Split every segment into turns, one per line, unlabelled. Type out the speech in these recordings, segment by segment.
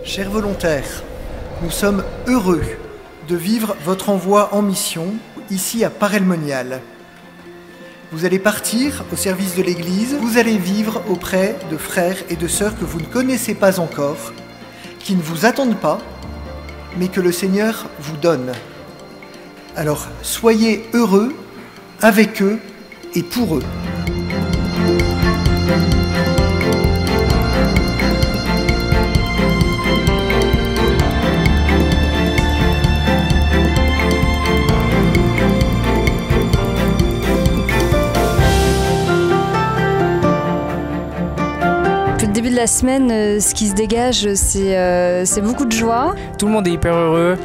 Chers volontaires, nous sommes heureux de vivre votre envoi en mission ici à Paray-le-Monial. Vous allez partir au service de l'Église, vous allez vivre auprès de frères et de sœurs que vous ne connaissez pas encore, qui ne vous attendent pas, mais que le Seigneur vous donne. Alors, soyez heureux avec eux et pour eux.
Depuis le début de la semaine, ce qui se dégage, c'est beaucoup de joie.
Tout le monde est hyper heureux.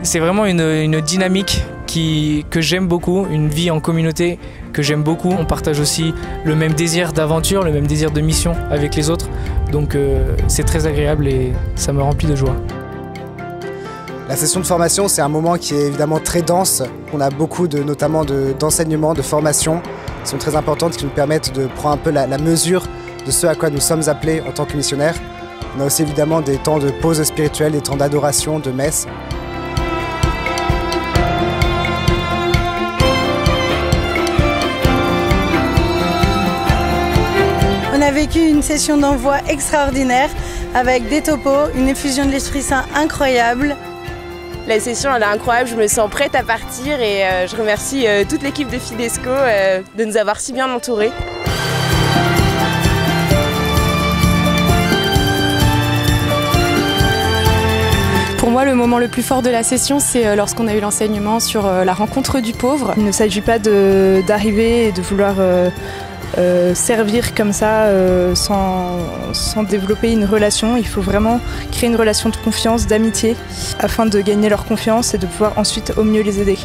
C'est vraiment une dynamique que j'aime beaucoup, une vie en communauté que j'aime beaucoup. On partage aussi le même désir d'aventure, le même désir de mission avec les autres. Donc c'est très agréable et ça me remplit de joie.
La session de formation, c'est un moment qui est évidemment très dense. On a beaucoup notamment d'enseignements, de formations qui sont très importantes, qui nous permettent de prendre un peu la mesure de ce à quoi nous sommes appelés en tant que missionnaires. On a aussi évidemment des temps de pause spirituelle, des temps d'adoration, de messe.
On a vécu une session d'envoi extraordinaire avec des topos, une effusion de l'Esprit Saint incroyable.
La session elle est incroyable, je me sens prête à partir et je remercie toute l'équipe de Fidesco de nous avoir si bien entourés.
Pour moi, le moment le plus fort de la session, c'est lorsqu'on a eu l'enseignement sur la rencontre du pauvre. Il ne s'agit pas d'arriver et de vouloir servir comme ça sans développer une relation. Il faut vraiment créer une relation de confiance, d'amitié, afin de gagner leur confiance et de pouvoir ensuite au mieux les aider.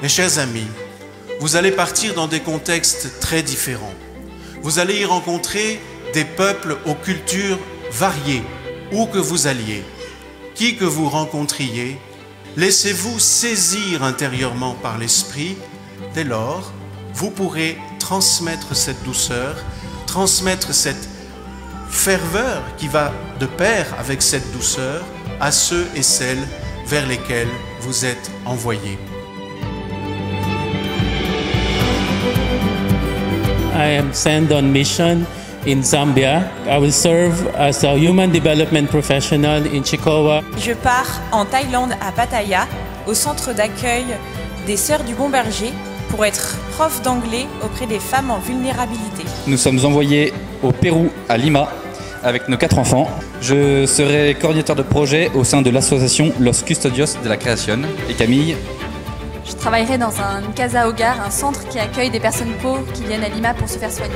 Mes chers amis, vous allez partir dans des contextes très différents. Vous allez y rencontrer des peuples aux cultures variées, où que vous alliez, qui que vous rencontriez. Laissez-vous saisir intérieurement par l'Esprit. Dès lors, vous pourrez transmettre cette douceur, transmettre cette ferveur qui va de pair avec cette douceur à ceux et celles vers lesquels vous êtes envoyés.
I am sent on mission in Zambia. I will serve as a human development professional in Chikowa.
Je pars en Thaïlande à Pattaya, au centre d'accueil des Sœurs du Bon Berger, pour être prof d'anglais auprès des femmes en vulnérabilité.
Nous sommes envoyés au Pérou, à Lima, avec nos 4 enfants. Je serai coordinateur de projet au sein de l'association Los Custodios de la Creación. Et Camille?
Je travaillerai dans une casa hogar, un centre qui accueille des personnes pauvres qui viennent à Lima pour se faire soigner.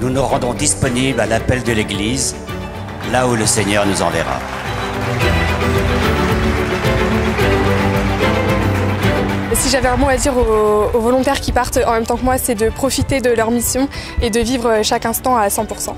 Nous nous rendons disponibles à l'appel de l'Église, là où le Seigneur nous enverra.
Si j'avais un mot à dire aux volontaires qui partent en même temps que moi, c'est de profiter de leur mission et de vivre chaque instant à 100%.